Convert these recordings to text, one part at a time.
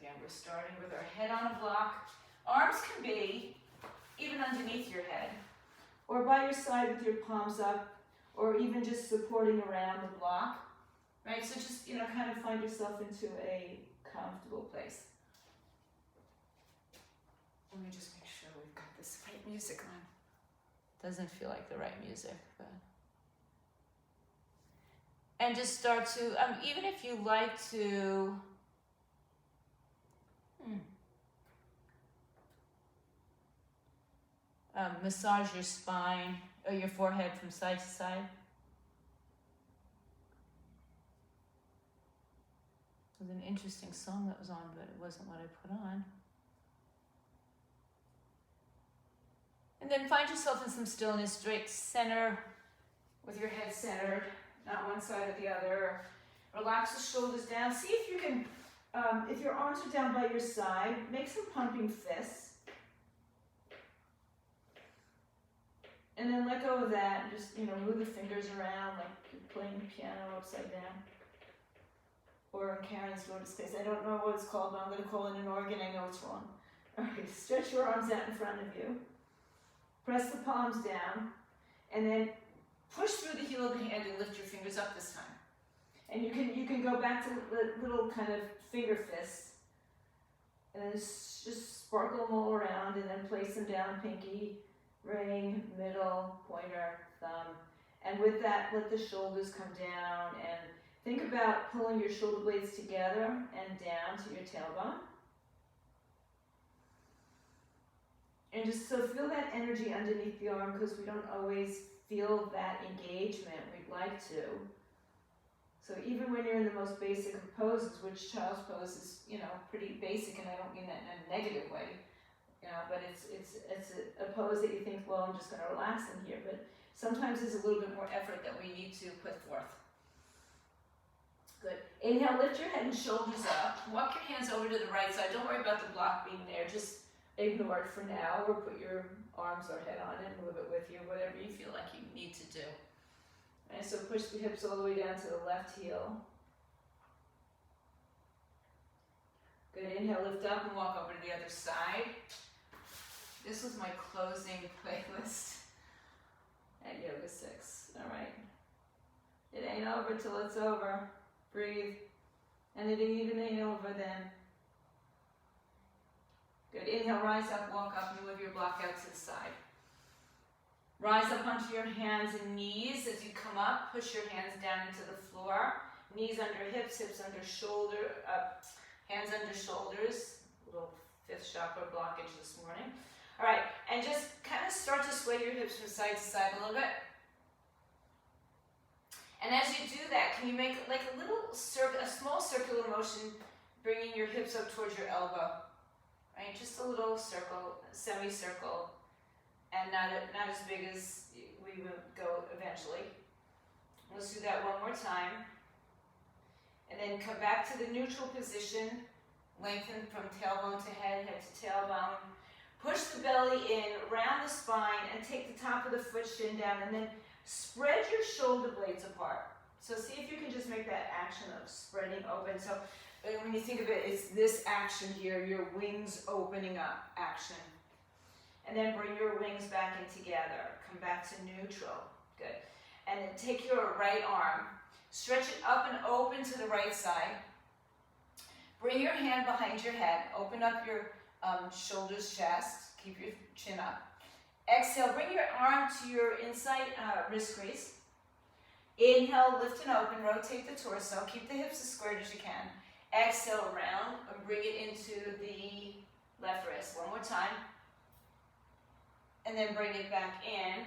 again. We're starting with our head on a block. Arms can be even underneath your head, or by your side with your palms up, or even just supporting around the block, right? So just, kind of find yourself into a comfortable place. Let me just make sure we've got this right music on. Doesn't feel like the right music, but. And just start to, even if you like to, massage your spine or your forehead from side to side. It was an interesting song that was on, but it wasn't what I put on. And then find yourself in some stillness, straight center, with your head centered, not one side or the other. Relax the shoulders down. See if you can, if your arms are down by your side, make some pumping fists. And then let go of that and just, move the fingers around like you're playing the piano upside down. Or in Karen's lotus case, I don't know what it's called, but I'm going to call it an organ. I know it's wrong. All right, stretch your arms out in front of you. Press the palms down, and then push through the heel of the hand and lift your fingers up this time. And you can go back to little kind of finger fists, and then just sparkle them all around, and then place them down, pinky, ring, middle, pointer, thumb. And with that, let the shoulders come down, and think about pulling your shoulder blades together and down to your tailbone. And just so feel that energy underneath the arm, because we don't always feel that engagement. We'd like to. So even when you're in the most basic of poses, which child's pose is, pretty basic, and I don't mean that in a negative way, but it's a pose that you think, well, I'm just going to relax in here. But sometimes there's a little bit more effort that we need to put forth. Good. Inhale, lift your head and shoulders up. Walk your hands over to the right side. Don't worry about the block being there. Just ignore it for now, or put your arms or head on it, move it with you, whatever you feel like you need to do. And so push the hips all the way down to the left heel. Good. Inhale, lift up and walk over to the other side. This was my closing playlist at Yoga 6. All right. It ain't over till it's over. Breathe. And it even ain't over then. Good. Inhale, rise up, walk up, and move your block out to the side. Rise up onto your hands and knees. As you come up, push your hands down into the floor. Knees under hips, hips under shoulder, hands under shoulders. Little fifth chakra blockage this morning. All right, and just kind of start to sway your hips from side to side a little bit. And as you do that, can you make like a small circular motion, bringing your hips up towards your elbow? Right, just a little circle, semicircle, and not as big as we would go eventually. Let's do that one more time. And then come back to the neutral position. Lengthen from tailbone to head, head to tailbone. Push the belly in, round the spine, and take the top of the foot shin down, and then spread your shoulder blades apart. So see if you can just make that action of spreading open. So when you think of it, it's this action here, your wings opening up action. And then bring your wings back in together. Come back to neutral. Good. And then take your right arm, stretch it up and open to the right side. Bring your hand behind your head. Open up your shoulders, chest. Keep your chin up. Exhale, bring your arm to your inside wrist crease. Inhale, lift and open, rotate the torso. Keep the hips as squared as you can. Exhale, round, and bring it into the left wrist. One more time. And then bring it back in.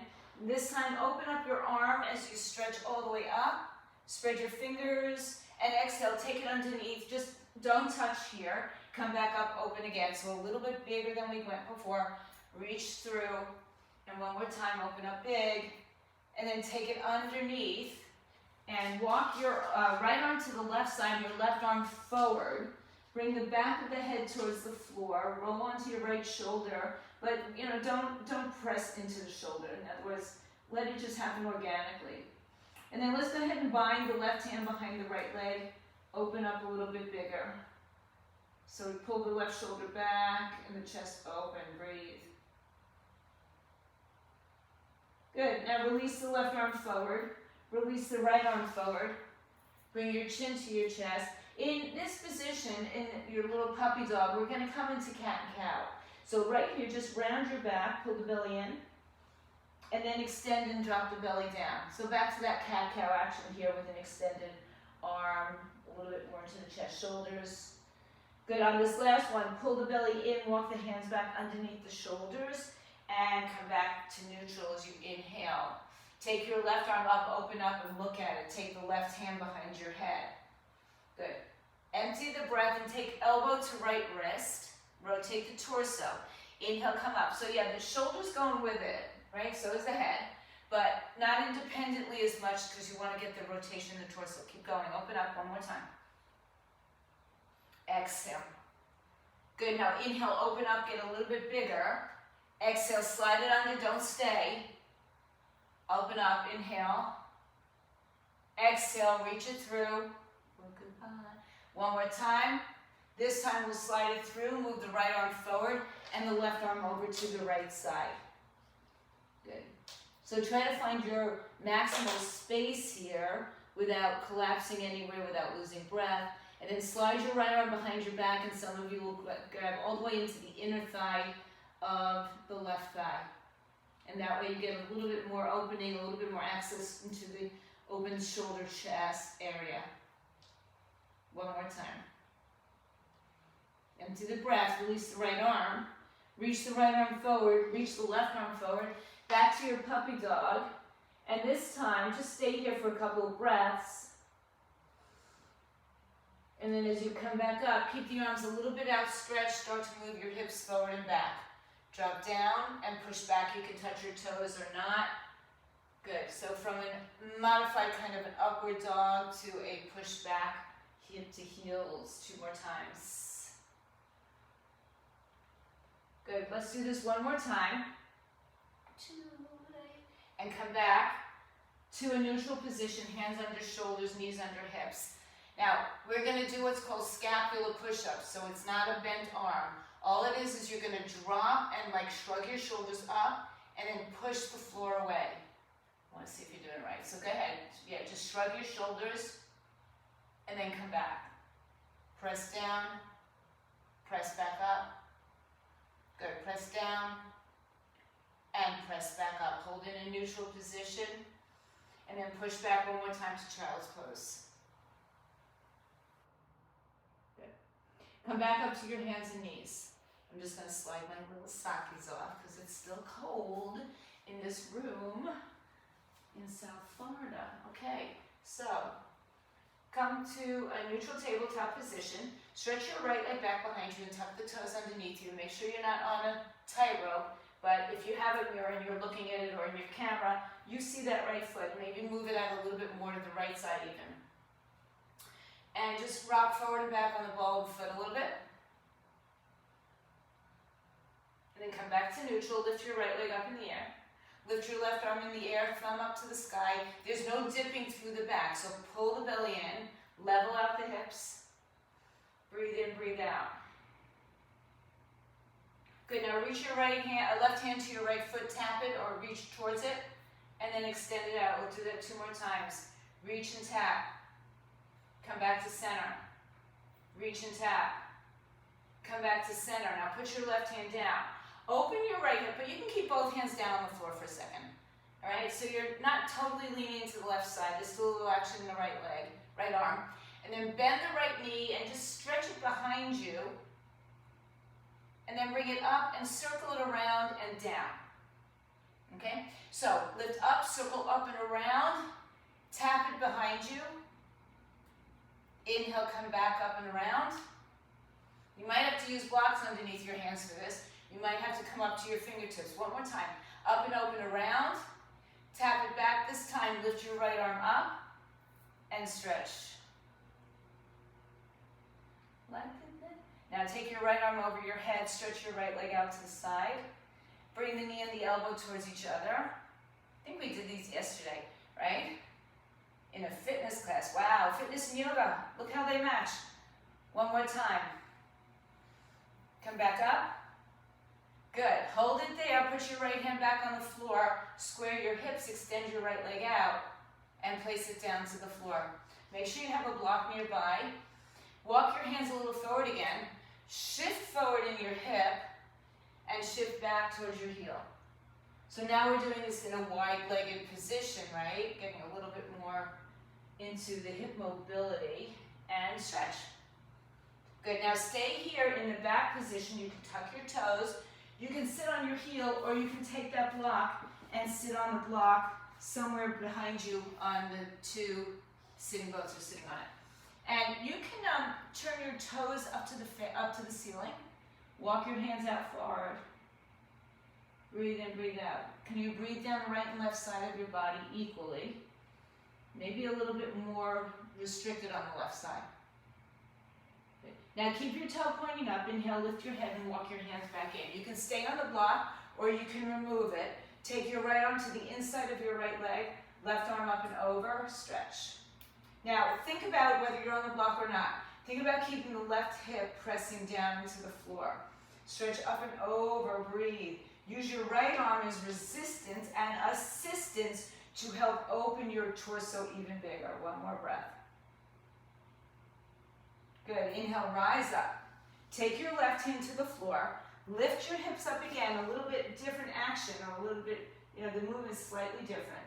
This time, open up your arm as you stretch all the way up. Spread your fingers, and exhale, take it underneath. Just don't touch here. Come back up, open again. So a little bit bigger than we went before. Reach through, and one more time, open up big. And then take it underneath, and walk your right arm to the left side, your left arm forward. Bring the back of the head towards the floor. Roll onto your right shoulder, but don't press into the shoulder. In other words, let it just happen organically. And then let's go ahead and bind the left hand behind the right leg. Open up a little bit bigger. So we pull the left shoulder back and the chest open, breathe. Good, now release the left arm forward, release the right arm forward, bring your chin to your chest. In this position, in your little puppy dog, we're gonna come into cat and cow. So right here, just round your back, pull the belly in, and then extend and drop the belly down. So back to that cat-cow action here with an extended arm, a little bit more into the chest, shoulders. Good, on this last one, pull the belly in, walk the hands back underneath the shoulders, and come back to neutral as you inhale. Take your left arm up, open up, and look at it. Take the left hand behind your head. Good. Empty the breath and take elbow to right wrist. Rotate the torso. Inhale, come up. So yeah, the shoulder's going with it, right? So is the head, but not independently as much because you want to get the rotation in the torso. Keep going. Open up one more time. Exhale. Good. Now inhale, open up, get a little bit bigger. Exhale, slide it under, don't stay. Open up, inhale. Exhale, reach it through. One more time. This time we'll slide it through, move the right arm forward, and the left arm over to the right side. Good. So try to find your maximal space here without collapsing anywhere, without losing breath. And then slide your right arm behind your back, and some of you will grab all the way into the inner thigh of the left thigh. And that way you get a little bit more opening, a little bit more access into the open shoulder chest area. One more time. Empty the breath, release the right arm. Reach the right arm forward, reach the left arm forward. Back to your puppy dog. And this time, just stay here for a couple of breaths. And then as you come back up, keep the arms a little bit outstretched. Start to move your hips forward and back. Drop down and push back. You can touch your toes or not. Good. So from a modified kind of an upward dog to a push back, hip to heels. 2 more times. Good. Let's do this one more time. 2, and come back to a neutral position, hands under shoulders, knees under hips. Now, we're going to do what's called scapular push-ups, so it's not a bent arm. All it is you're going to drop and like shrug your shoulders up and then push the floor away. I want to see if you're doing it right. So go ahead. Yeah, just shrug your shoulders and then come back. Press down, press back up. Good. Press down and press back up. Hold in a neutral position and then push back one more time to child's pose. Good. Come back up to your hands and knees. I'm just going to slide my little sockies off because it's still cold in this room in South Florida. Okay, so come to a neutral tabletop position. Stretch your right leg back behind you and tuck the toes underneath you. Make sure you're not on a tightrope, but if you have a mirror and you're looking at it or in your camera, you see that right foot. Maybe move it out a little bit more to the right side even. And just rock forward and back on the ball of the foot a little bit. And then come back to neutral, lift your right leg up in the air. Lift your left arm in the air, thumb up to the sky. There's no dipping through the back, so pull the belly in, level out the hips. Breathe in, breathe out. Good, now reach your left hand to your right foot, tap it or reach towards it, and then extend it out. We'll do that 2 more times. Reach and tap. Come back to center. Reach and tap. Come back to center. Now put your left hand down. Open your right hip, but you can keep both hands down on the floor for a second. All right, so you're not totally leaning to the left side. There's still a little action in the right leg, right arm. And then bend the right knee and just stretch it behind you. And then bring it up and circle it around and down. Okay, so lift up, circle up and around. Tap it behind you. Inhale, come back up and around. You might have to use blocks underneath your hands for this. You might have to come up to your fingertips. One more time. Up and open around. Tap it back. This time, lift your right arm up and stretch. Like that. Now take your right arm over your head. Stretch your right leg out to the side. Bring the knee and the elbow towards each other. I think we did these yesterday, right? In a fitness class. Wow, fitness and yoga. Look how they match. One more time. Come back up. Good. Hold it there. Put your right hand back on the floor. Square your hips. Extend your right leg out. And place it down to the floor. Make sure you have a block nearby. Walk your hands a little forward again. Shift forward in your hip. And shift back towards your heel. So now we're doing this in a wide-legged position, right? Getting a little bit more into the hip mobility. And stretch. Good. Now stay here in the back position. You can tuck your toes. You can sit on your heel, or you can take that block and sit on the block somewhere behind you on the two sitting boats or sitting on it. And you can turn your toes up to the ceiling. Walk your hands out forward. Breathe in, breathe out. Can you breathe down the right and left side of your body equally? Maybe a little bit more restricted on the left side. Now keep your toe pointing up. Inhale, lift your head and walk your hands back in. You can stay on the block or you can remove it. Take your right arm to the inside of your right leg, left arm up and over, stretch. Now think about whether you're on the block or not. Think about keeping the left hip pressing down into the floor. Stretch up and over, breathe. Use your right arm as resistance and assistance to help open your torso even bigger. One more breath. Good. Inhale, rise up. Take your left hand to the floor. Lift your hips up again. A little bit different action, or a little bit, the movement is slightly different.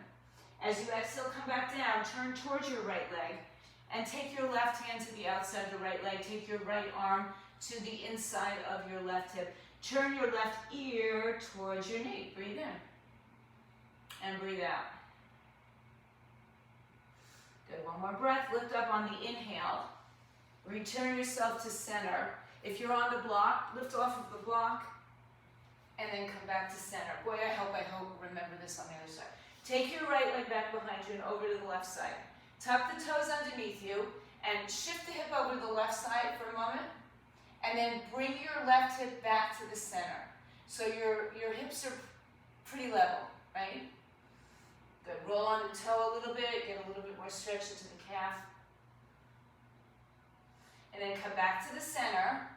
As you exhale, come back down. Turn towards your right leg. And take your left hand to the outside of the right leg. Take your right arm to the inside of your left hip. Turn your left ear towards your knee. Breathe in. And breathe out. Good. One more breath. Lift up on the inhale. Return yourself to center. If you're on the block, lift off of the block and then come back to center. Boy, I hope remember this on the other side. Take your right leg back behind you and over to the left side. Tuck the toes underneath you and shift the hip over to the left side for a moment. And then bring your left hip back to the center. So your hips are pretty level, right? Good. Roll on the toe a little bit. Get a little bit more stretch into the calf. And then come back to the center.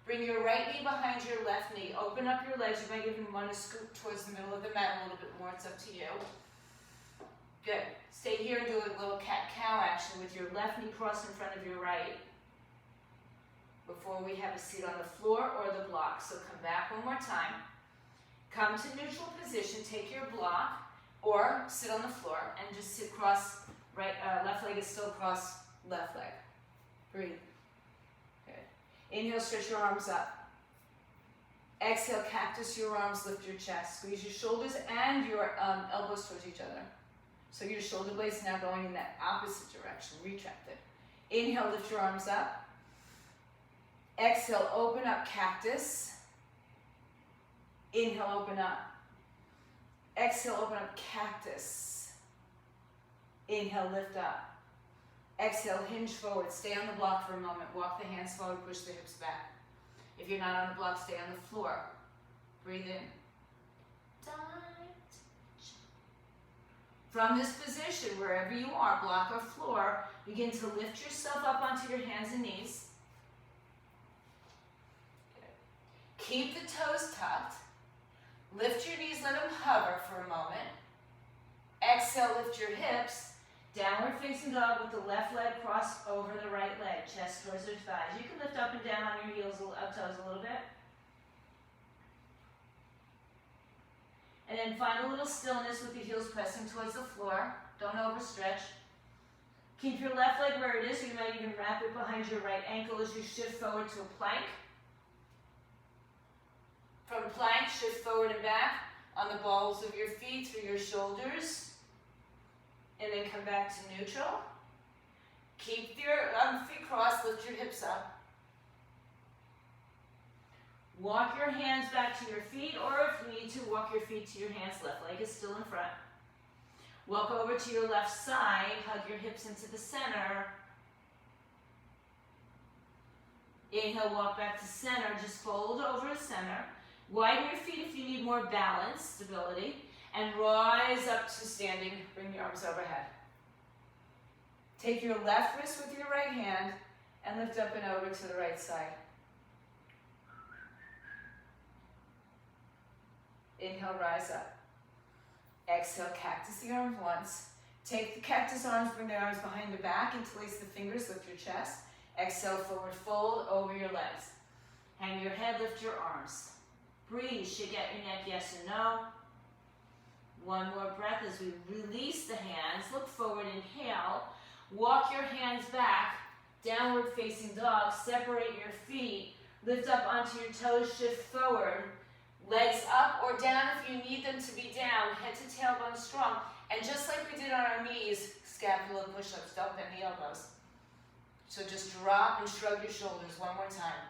Bring your right knee behind your left knee. Open up your legs. You might even want to scoot towards the middle of the mat a little bit more. It's up to you. Good. Stay here and do a little cat-cow action with your left knee crossed in front of your right before we have a seat on the floor or the block. So come back one more time. Come to neutral position. Take your block or sit on the floor and just sit cross. Left leg is still cross left leg. Breathe. Inhale, stretch your arms up. Exhale, cactus your arms, lift your chest. Squeeze your shoulders and your elbows towards each other. So your shoulder blades now going in that opposite direction, retracted. Inhale, lift your arms up. Exhale, open up, cactus. Inhale, open up. Exhale, open up, cactus. Inhale, lift up. Exhale, hinge forward. Stay on the block for a moment. Walk the hands forward, push the hips back. If you're not on the block, stay on the floor. Breathe in. From this position, wherever you are, block or floor, begin to lift yourself up onto your hands and knees. Good. Keep the toes tucked. Lift your knees, let them hover for a moment. Exhale, lift your hips. Downward facing dog with the left leg crossed over the right leg, chest towards your thighs. You can lift up and down on your heels, toes a little bit. And then find a little stillness with the heels pressing towards the floor. Don't overstretch. Keep your left leg where it is. You might even wrap it behind your right ankle as you shift forward to a plank. From plank, shift forward and back on the balls of your feet through your shoulders. And then come back to neutral. Keep your feet crossed, lift your hips up. Walk your hands back to your feet, or if you need to, walk your feet to your hands. Left leg is still in front. Walk over to your left side, hug your hips into the center. Inhale, walk back to center, just fold over to center. Widen your feet if you need more balance, stability. And rise up to standing. Bring your arms overhead. Take your left wrist with your right hand and lift up and over to the right side. Inhale, rise up. Exhale, cactus the arms once. Take the cactus arms, bring the arms behind the back, interlace the fingers, lift your chest. Exhale, forward fold over your legs. Hang your head, lift your arms. Breathe, shake out your neck, yes or no. One more breath as we release the hands. Look forward, inhale. Walk your hands back, downward facing dog. Separate your feet. Lift up onto your toes, shift forward. Legs up or down if you need them to be down. Head to tailbone strong. And just like we did on our knees, scapula push-ups, don't bend the elbows. So just drop and shrug your shoulders one more time.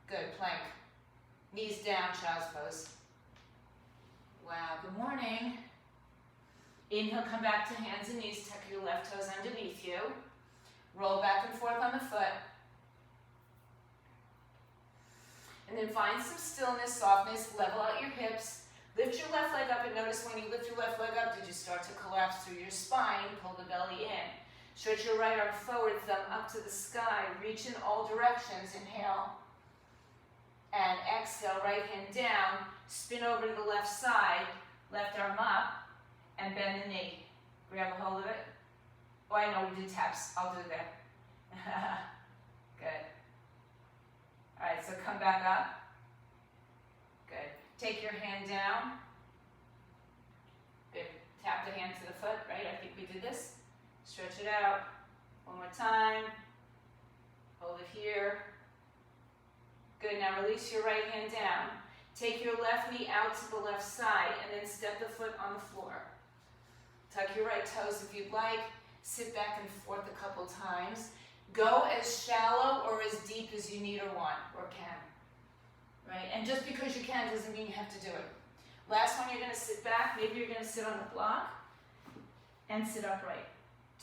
Good, plank. Knees down, child's pose. Wow, good morning. Inhale, come back to hands and knees. Tuck your left toes underneath you. Roll back and forth on the foot. And then find some stillness, softness, level out your hips. Lift your left leg up and notice when you lift your left leg up, did you start to collapse through your spine? Pull the belly in. Stretch your right arm forward, thumb up to the sky. Reach in all directions. Inhale. And exhale, right hand down. Spin over to the left side. Left arm up. And bend the knee. Grab a hold of it. Oh, I know we did taps. I'll do that. Good. All right, so come back up. Good. Take your hand down. Good. Tap the hand to the foot, right? I think we did this. Stretch it out. One more time. Hold it here. Good. Now release your right hand down. Take your left knee out to the left side and then step the foot on the floor. Tuck your right toes if you'd like. Sit back and forth a couple times. Go as shallow or as deep as you need or want or can. Right? And just because you can doesn't mean you have to do it. Last one, you're going to sit back. Maybe you're going to sit on the block and sit upright.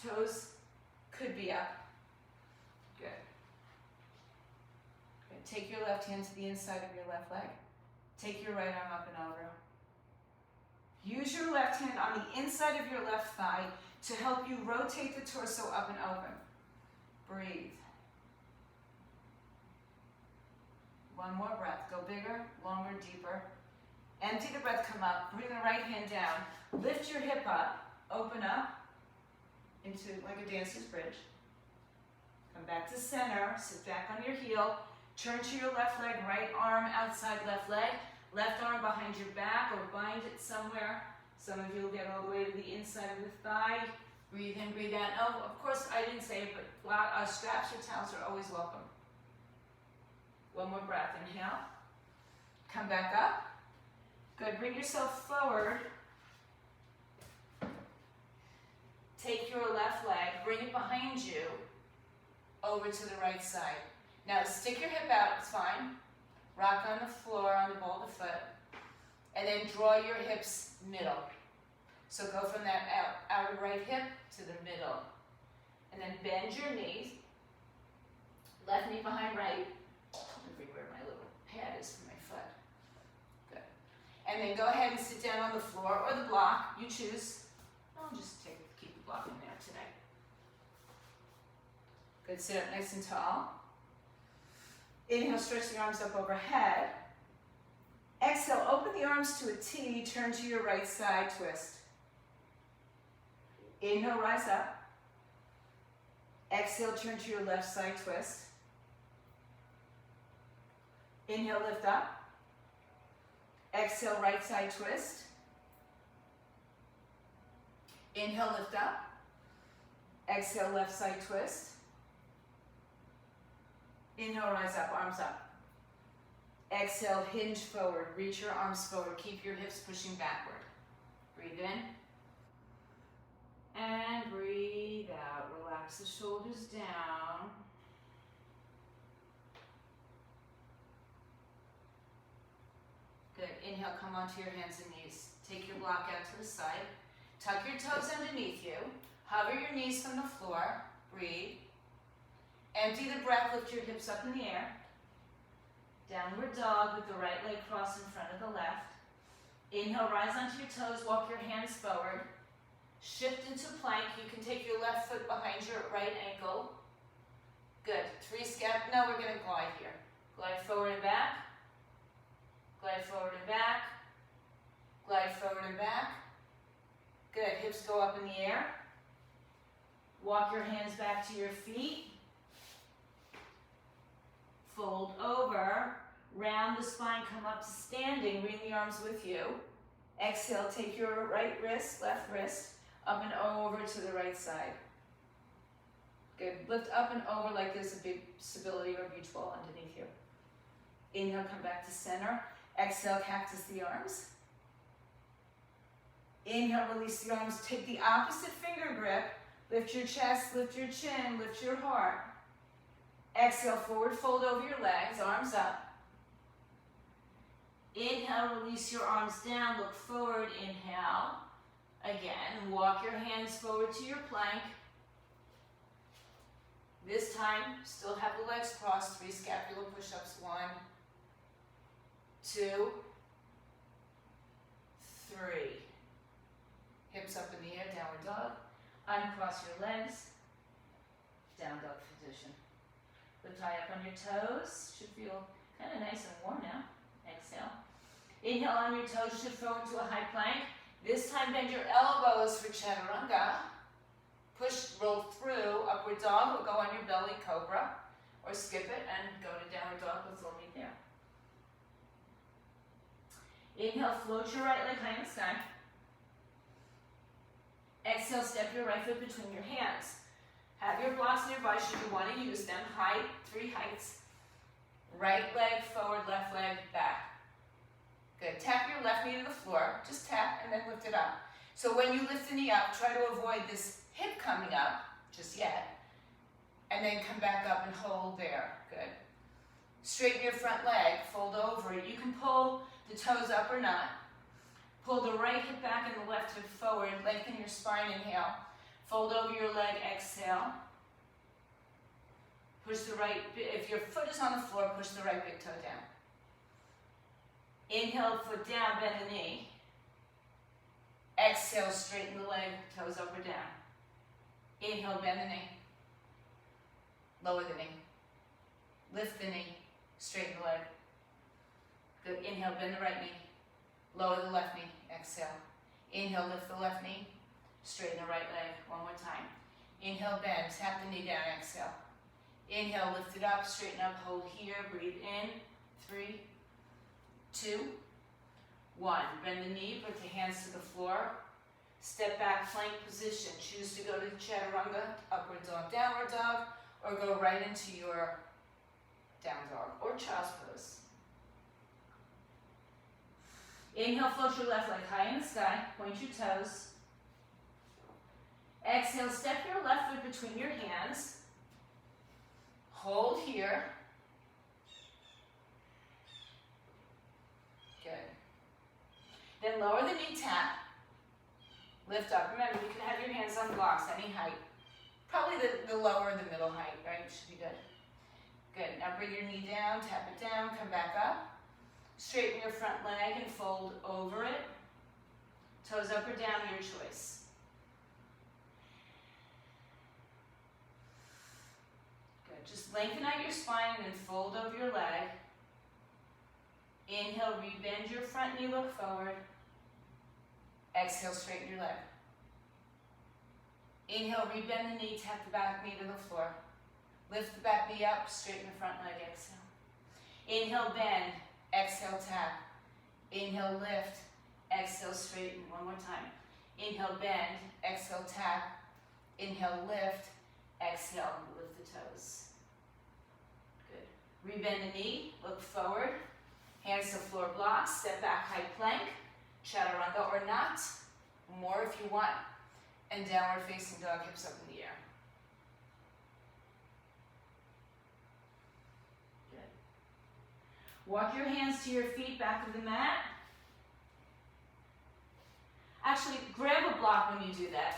Toes could be up. Good. Good. Take your left hand to the inside of your left leg. Take your right arm up and over. Use your left hand on the inside of your left thigh to help you rotate the torso up and open. Breathe. One more breath. Go bigger, longer, deeper. Empty the breath, come up. Bring the right hand down. Lift your hip up. Open up into like a dancer's bridge. Come back to center. Sit back on your heel. Turn to your left leg. Right arm outside left leg. Left arm behind your back or bind it somewhere. Some of you will get all the way to the inside of the thigh. Breathe in, breathe out. Oh, of course, I didn't say it, but straps or towels are always welcome. One more breath. Inhale. Come back up. Good. Bring yourself forward. Take your left leg, bring it behind you, over to the right side. Now stick your hip out, it's fine. Rock on the floor, on the ball of the foot. And then draw your hips middle. So go from that outer right hip to the middle. And then bend your knees. Left knee behind right. Let me where my little pad is for my foot. Good. And then go ahead and sit down on the floor or the block. You choose. I'll just keep the block in there today. Good. Sit up nice and tall. Inhale, stretch the arms up overhead. Exhale, open the arms to a T. Turn to your right side, twist. Inhale, rise up. Exhale, turn to your left side, twist. Inhale, lift up. Exhale, right side, twist. Inhale, lift up. Exhale, left side, twist. Inhale, rise up, arms up. Exhale, hinge forward. Reach your arms forward. Keep your hips pushing backward. Breathe in. And breathe out. Relax the shoulders down. Good. Inhale, come onto your hands and knees. Take your block out to the side. Tuck your toes underneath you. Hover your knees from the floor. Breathe. Empty the breath. Lift your hips up in the air. Downward dog with the right leg crossed in front of the left. Inhale, rise onto your toes. Walk your hands forward. Shift into plank. You can take your left foot behind your right ankle. Good. 3 step. No, we're going to glide here. Glide forward and back. Glide in the air. Walk your hands back to your feet. Fold over. Round the spine, come up to standing. Bring the arms with you. Exhale, take your right wrist, left wrist, up and over to the right side. Good. Lift up and over like there's a big stability or beach ball underneath you. Inhale, come back to center. Exhale, cactus the arms. Inhale, release the arms. Take the opposite finger grip. Lift your chest, lift your chin, lift your heart. Exhale, forward fold over your legs, arms up. Inhale, release your arms down, look forward, inhale. Again, walk your hands forward to your plank. This time, still have the legs crossed, 3 scapular push-ups, 1, 2, 3. Hips up in the air, downward dog. Uncross your legs, down dog position. Lift high up on your toes, should feel kind of nice and warm now. Exhale. Inhale on your toes, shift forward to a high plank. This time bend your elbows for chaturanga. Push, roll through, upward dog, or go on your belly, cobra. Or skip it and go to downward dog with full knee there. Inhale, float your right leg high in the sky. Exhale, step your right foot between your hands. Have your blocks nearby should you want to use them. Height, 3 heights. Right leg forward, left leg back. Good. Tap your left knee to the floor. Just tap and then lift it up. So when you lift the knee up, try to avoid this hip coming up, just yet. And then come back up and hold there. Good. Straighten your front leg, fold over it. You can pull the toes up or not. Pull the right hip back and the left hip forward. Lengthen your spine, inhale. Fold over your leg, exhale. Push the right, if your foot is on the floor, push the right big toe down. Inhale, foot down, bend the knee. Exhale, straighten the leg, toes up or down. Inhale, bend the knee. Lower the knee. Lift the knee, straighten the leg. Good, inhale, bend the right knee. Lower the left knee, exhale. Inhale, lift the left knee. Straighten the right leg, one more time. Inhale, bend, tap the knee down, exhale. Inhale, lift it up, straighten up, hold here, breathe in. 3, 2, 1. Bend the knee, put the hands to the floor. Step back, plank position. Choose to go to chaturanga, upward dog, downward dog, or go right into your down dog, or child's pose. Inhale, float your left leg high in the sky, point your toes. Exhale, step your left foot between your hands. Hold here. Good. Then lower the knee, tap. Lift up. Remember, you can have your hands on blocks, any height. Probably the lower or the middle height, right? Should be good. Good. Now bring your knee down, tap it down, come back up. Straighten your front leg and fold over it. Toes up or down, your choice. Good. Just lengthen out your spine and then fold over your leg. Inhale, rebend your front knee, look forward. Exhale, straighten your leg. Inhale, rebend the knee, tap the back knee to the floor. Lift the back knee up, straighten the front leg, exhale. Inhale, bend. Exhale, tap. Inhale, lift. Exhale, straighten. One more time. Inhale, bend. Exhale, tap. Inhale, lift. Exhale, lift the toes. Good. Rebend the knee, look forward. Hands to floor blocks, step back, high plank. Chaturanga or not. More if you want. And downward facing dog, hips up in the air. Walk your hands to your feet, back of the mat. Actually, grab a block when you do that.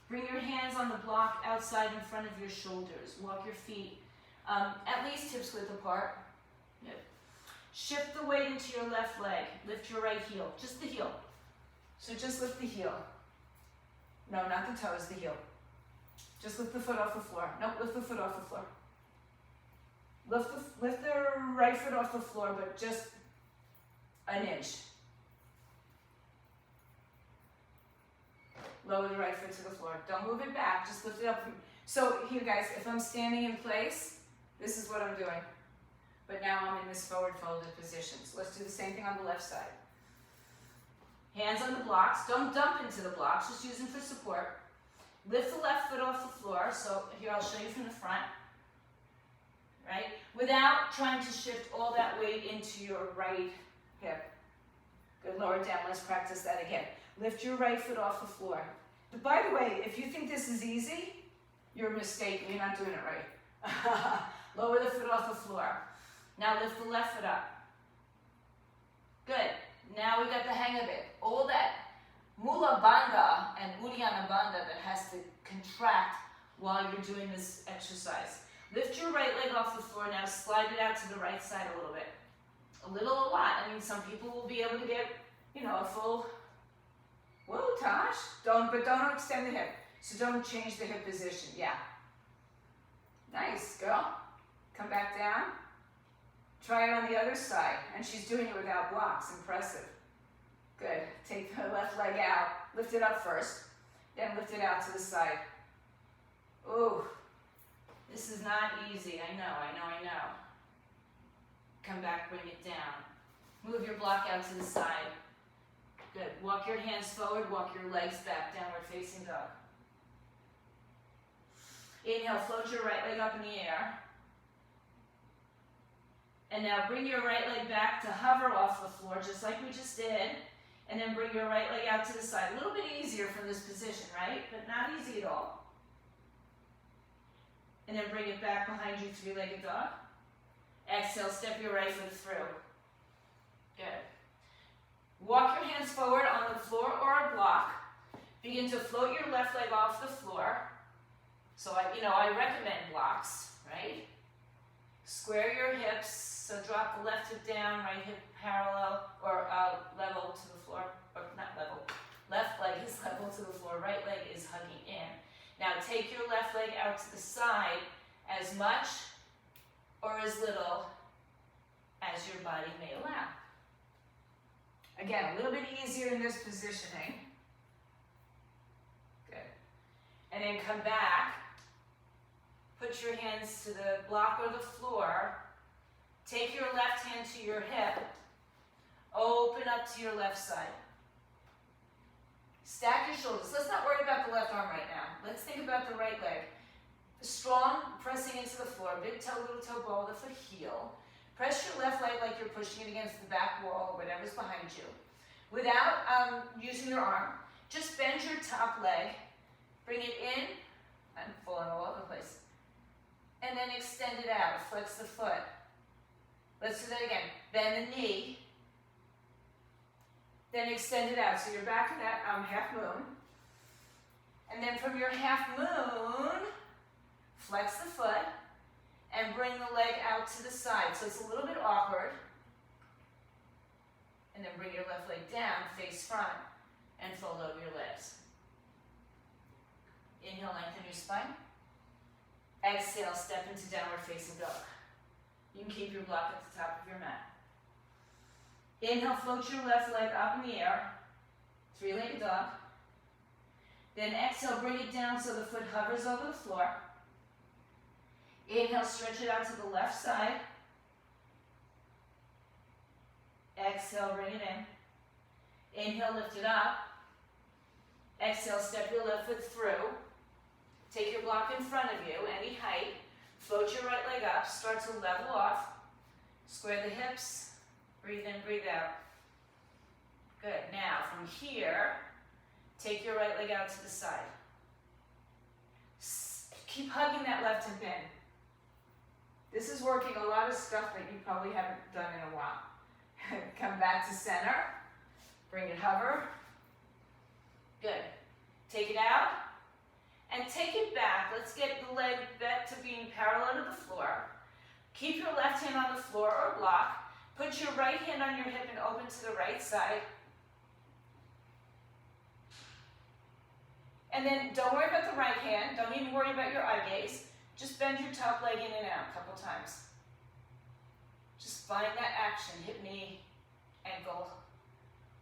Bring your hands on the block outside in front of your shoulders. Walk your feet at least hips width apart. Good. Shift the weight into your left leg. Lift your right heel, just the heel. So just lift the heel. No, not the toes, the heel. Just lift the foot off the floor. Nope, lift the foot off the floor. Lift the right foot off the floor, but just an inch. lower the right foot to the floor. Don't move it back, just lift it up. So here guys, if I'm standing in place, this is what I'm doing. But now I'm in this forward folded position. So let's do the same thing on the left side. Hands on the blocks, don't dump into the blocks, just use them for support. Lift the left foot off the floor, so here I'll show you from the front, right? Without trying to shift all that weight into your right hip. Good, lower it down, let's practice that again. Lift your right foot off the floor. But by the way, if you think this is easy, you're mistaken, you're not doing it right. Lower the foot off the floor. Now lift the left foot up. Good, now we got the hang of it. All that Mula Bandha and Uddiyana Bandha that has to contract while you're doing this exercise. Lift your right leg off the floor, now slide it out to the right side a little bit. A little, a lot. I mean, some people will be able to get, you know, a full, whoa, Tosh. But don't extend the hip. So don't change the hip position, yeah. Nice, girl. Come back down. Try it on the other side. And she's doing it without blocks, impressive. Good, take the left leg out, lift it up first, then lift it out to the side. Ooh, this is not easy, I know. Come back, bring it down. Move your block out to the side. Good, walk your hands forward, walk your legs back, downward facing dog. Inhale, float your right leg up in the air. And now bring your right leg back to hover off the floor, just like we just did. And then bring your right leg out to the side. A little bit easier from this position, right? But not easy at all. And then bring it back behind you, three-legged dog. Exhale, step your right foot through. Good. Walk your hands forward on the floor or a block. Begin to float your left leg off the floor. So I recommend blocks, right? Square your hips, so drop the left hip down, right hip parallel or level to the floor, or not level. Left leg is level to the floor, right leg is hugging in. Now take your left leg out to the side as much or as little as your body may allow. Again, a little bit easier in this positioning. Good. And then come back. Put your hands to the block or the floor. Take your left hand to your hip. Open up to your left side. Stack your shoulders. Let's not worry about the left arm right now. Let's think about the right leg. Strong, pressing into the floor. Big toe, little toe, ball of the foot, heel. Press your left leg like you're pushing it against the back wall or whatever's behind you. Without using your arm, just bend your top leg. Bring it in. I'm falling all over the place. And then extend it out, flex the foot. Let's do that again. Bend the knee. Then extend it out. So you're back in that half moon. And then from your half moon, flex the foot and bring the leg out to the side. So it's a little bit awkward. And then bring your left leg down, face front, and fold over your legs. Inhale, lengthen your spine. Exhale, step into downward facing dog. You can keep your block at the top of your mat. Inhale, float your left leg up in the air. Three-legged dog. Then exhale, bring it down so the foot hovers over the floor. Inhale, stretch it out to the left side. Exhale, bring it in. Inhale, lift it up. Exhale, step your left foot through. Take your block in front of you, any height. Float your right leg up, start to level off. Square the hips, breathe in, breathe out. Good, now from here, take your right leg out to the side. Keep hugging that left hip in. This is working a lot of stuff that you probably haven't done in a while. Come back to center, bring it hover. Good, take it out. And take it back. Let's get the leg back to being parallel to the floor. Keep your left hand on the floor or block. Put your right hand on your hip and open to the right side. And then don't worry about the right hand. Don't even worry about your eye gaze. Just bend your top leg in and out a couple times. Just find that action. Hip, knee, ankle.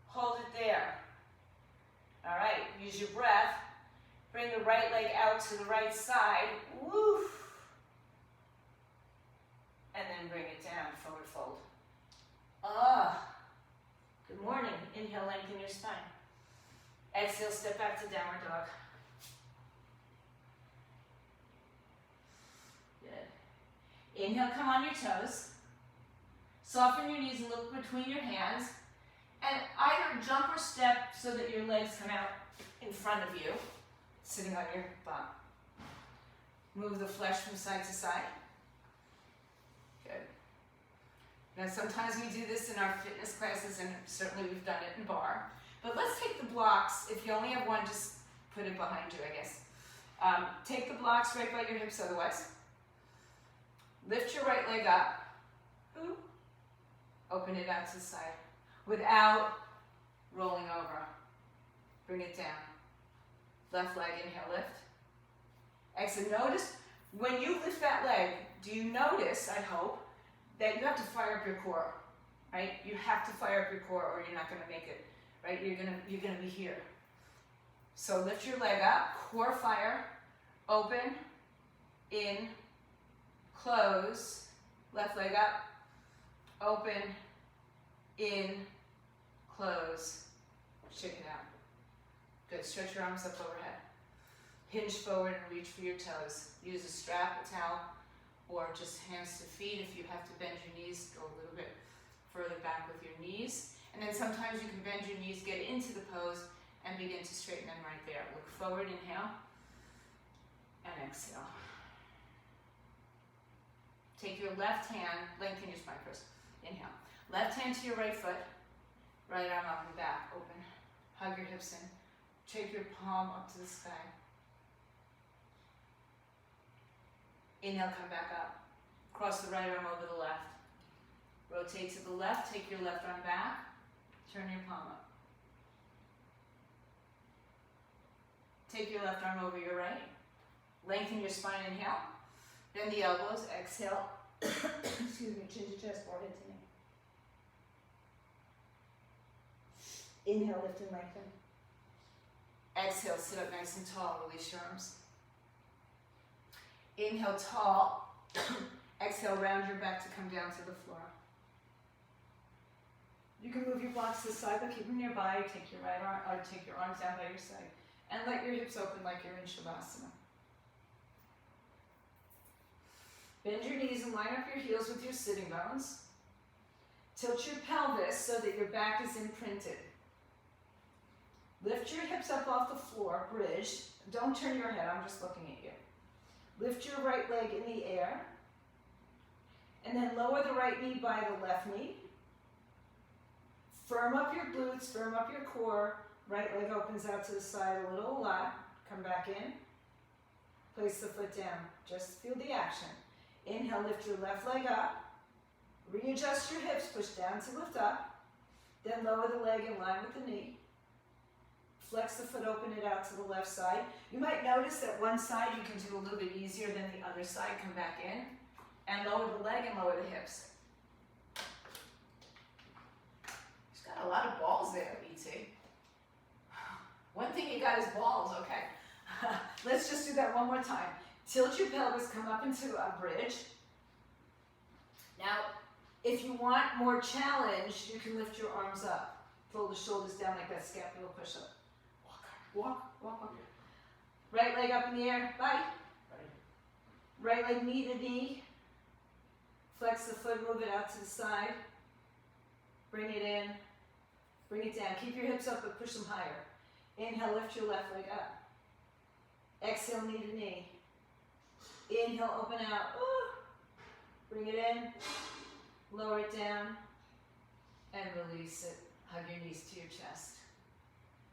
Hold it there. All right, use your breath. Bring the right leg out to the right side. Woof. And then bring it down, forward fold. Good morning. Inhale, lengthen your spine. Exhale, step back to downward dog. Good. Inhale, come on your toes. Soften your knees and look between your hands. And either jump or step so that your legs come out in front of you, sitting on your bum. Move the flesh from side to side. Good. Now sometimes we do this in our fitness classes, and certainly we've done it in bar. But let's take the blocks. If you only have one, just put it behind you, I guess. Take the blocks right by your hips otherwise. Lift your right leg up. Open it out to the side without rolling over. Bring it down. Left leg, inhale, lift. Exhale, notice when you lift that leg, do you notice, I hope, that you have to fire up your core, right? You have to fire up your core or you're not gonna make it, right? You're gonna be here. So lift your leg up, core fire, open, in, close, left leg up, open, in, close, shake it out. Good, stretch your arms up overhead. Hinge forward and reach for your toes. Use a strap, a towel, or just hands to feet. If you have to bend your knees, go a little bit further back with your knees. And then sometimes you can bend your knees, get into the pose, and begin to straighten them right there. Look forward, inhale, and exhale. Take your left hand, lengthen your spine first. Inhale. Left hand to your right foot, right arm up and back, open. Hug your hips in. Take your palm up to the sky. Inhale, come back up. Cross the right arm over the left. Rotate to the left, take your left arm back. Turn your palm up. Take your left arm over your right. Lengthen your spine, inhale. Bend the elbows, exhale. Excuse me, chin to chest, forehead to knee. Inhale, lift and lengthen. Exhale, sit up nice and tall, release your arms. Inhale, tall. Exhale, round your back to come down to the floor. You can move your blocks to the side, but keep them nearby. Take your right arm, or take your arms down by your side. And let your hips open like you're in Shavasana. Bend your knees and line up your heels with your sitting bones. Tilt your pelvis so that your back is imprinted. Lift your hips up off the floor, bridge. Don't turn your head, I'm just looking at you. Lift your right leg in the air. And then lower the right knee by the left knee. Firm up your glutes, firm up your core. Right leg opens out to the side a little, a lot. Come back in. Place the foot down. Just feel the action. Inhale, lift your left leg up. Readjust your hips, push down to lift up. Then lower the leg in line with the knee. Flex the foot, open it out to the left side. You might notice that one side you can do a little bit easier than the other side. Come back in. And lower the leg and lower the hips. He's got a lot of balls there, BT. One thing you got is balls, okay. Let's just do that one more time. Tilt your pelvis, come up into a bridge. Now, if you want more challenge, you can lift your arms up. Pull the shoulders down like that scapular push-up. Walk, walk, walk. Right leg up in the air, bye. Right leg knee to knee. Flex the foot, move it out to the side. Bring it in, bring it down. Keep your hips up, but push them higher. Inhale, lift your left leg up. Exhale, knee to knee. Inhale, open out. Ooh. Bring it in, lower it down, and release it. Hug your knees to your chest.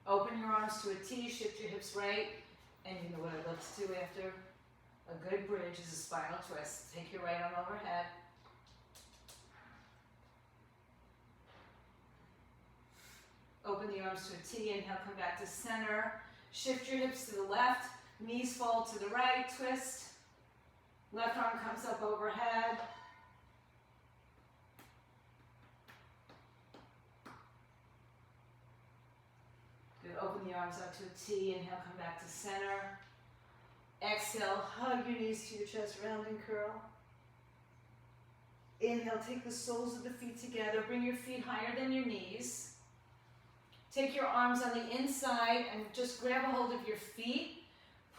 Open your arms to a T, shift your hips right, and you know what I love to do after a good bridge is a spinal twist. Take your right arm overhead. Open the arms to a T, inhale, come back to center. Shift your hips to the left, knees fall to the right, twist. Left arm comes up overhead. Good, open the arms out to a T. Inhale, come back to center. Exhale, hug your knees to your chest, round and curl. Inhale, take the soles of the feet together. Bring your feet higher than your knees. Take your arms on the inside and just grab a hold of your feet.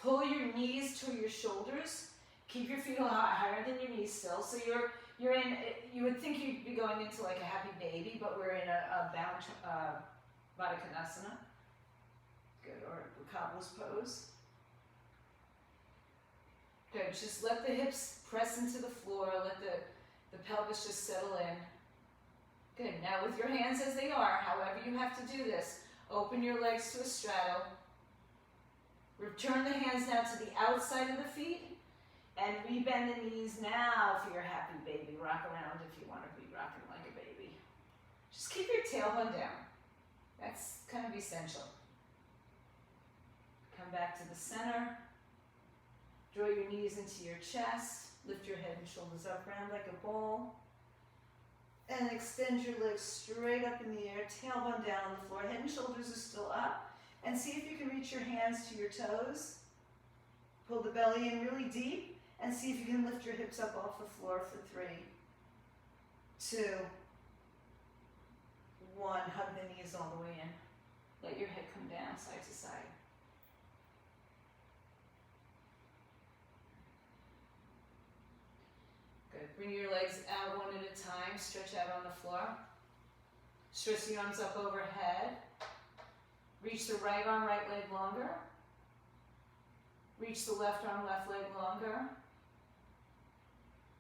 Pull your knees to your shoulders. Keep your feet a lot higher than your knees still. So you're in, you would think you'd be going into like a happy baby, but we're in a bound Baddha Konasana. Good, or Kabbal's pose. Good, just let the hips press into the floor, let the pelvis just settle in. Good, now with your hands as they are, however you have to do this, open your legs to a straddle. Return the hands now to the outside of the feet, and rebend the knees now for your happy baby. Rock around if you want to be rocking like a baby. Just keep your tailbone down. That's kind of essential. Come back to the center. Draw your knees into your chest. Lift your head and shoulders up, round like a ball. And extend your legs straight up in the air. Tailbone down on the floor. Head and shoulders are still up. And see if you can reach your hands to your toes. Pull the belly in really deep. And see if you can lift your hips up off the floor for 3, 2, 1. Hug the knees all the way in. Let your head come down side to side. Good. Bring your legs out one at a time. Stretch out on the floor. Stretch the arms up overhead. Reach the right arm, right leg longer. Reach the left arm, left leg longer.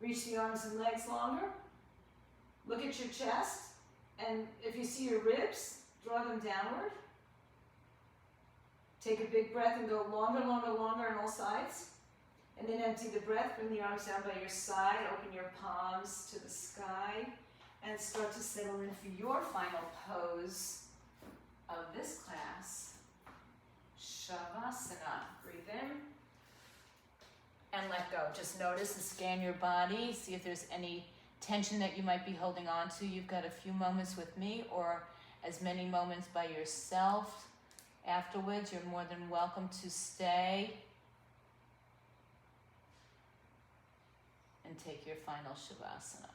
Reach the arms and legs longer. Look at your chest. And if you see your ribs, draw them downward. Take a big breath and go longer, longer, longer on all sides. And then empty the breath, bring the arms down by your side, open your palms to the sky, and start to settle in for your final pose of this class, Shavasana. Breathe in and let go. Just notice and scan your body, see if there's any tension that you might be holding on to. You've got a few moments with me or as many moments by yourself. Afterwards, you're more than welcome to stay and take your final Shavasana.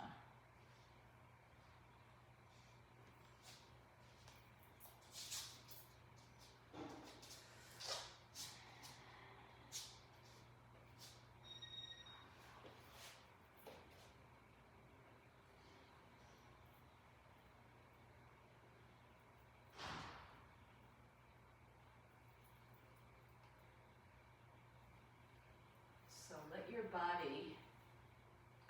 So let your body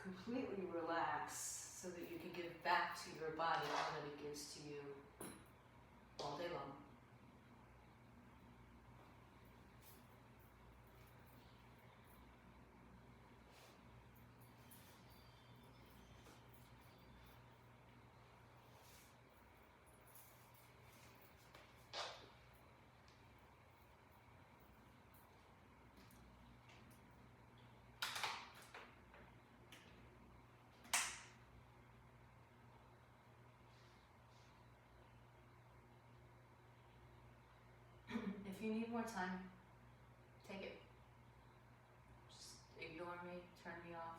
completely relax so that you can give back to your body all that it gives to you all day long. If you need more time, take it. Just ignore me, turn me off,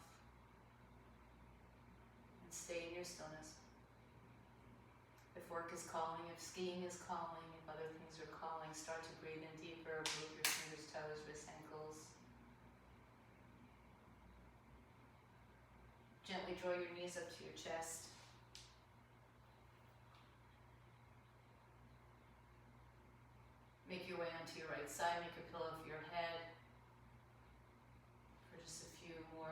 and stay in your stillness. If work is calling, if skiing is calling, if other things are calling, start to breathe in deeper, move your fingers, toes, wrists, ankles. Gently draw your knees up to your chest. Make your way onto your right side, make a pillow for your head for just a few more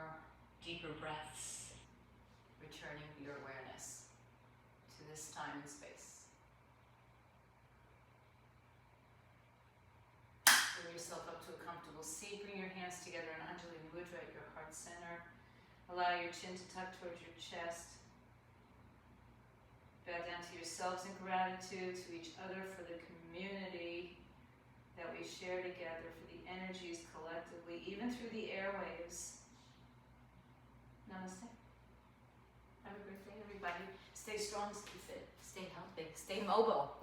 deeper breaths, returning your awareness to this time and space. Bring yourself up to a comfortable seat, bring your hands together in Anjali Mudra at your heart center. Allow your chin to tuck towards your chest. Bow down to yourselves in gratitude, to each other for the community that we share together, for the energies collectively, even through the airwaves. Namaste. Have a great day, everybody. Stay strong, stay fit, stay healthy, stay mobile.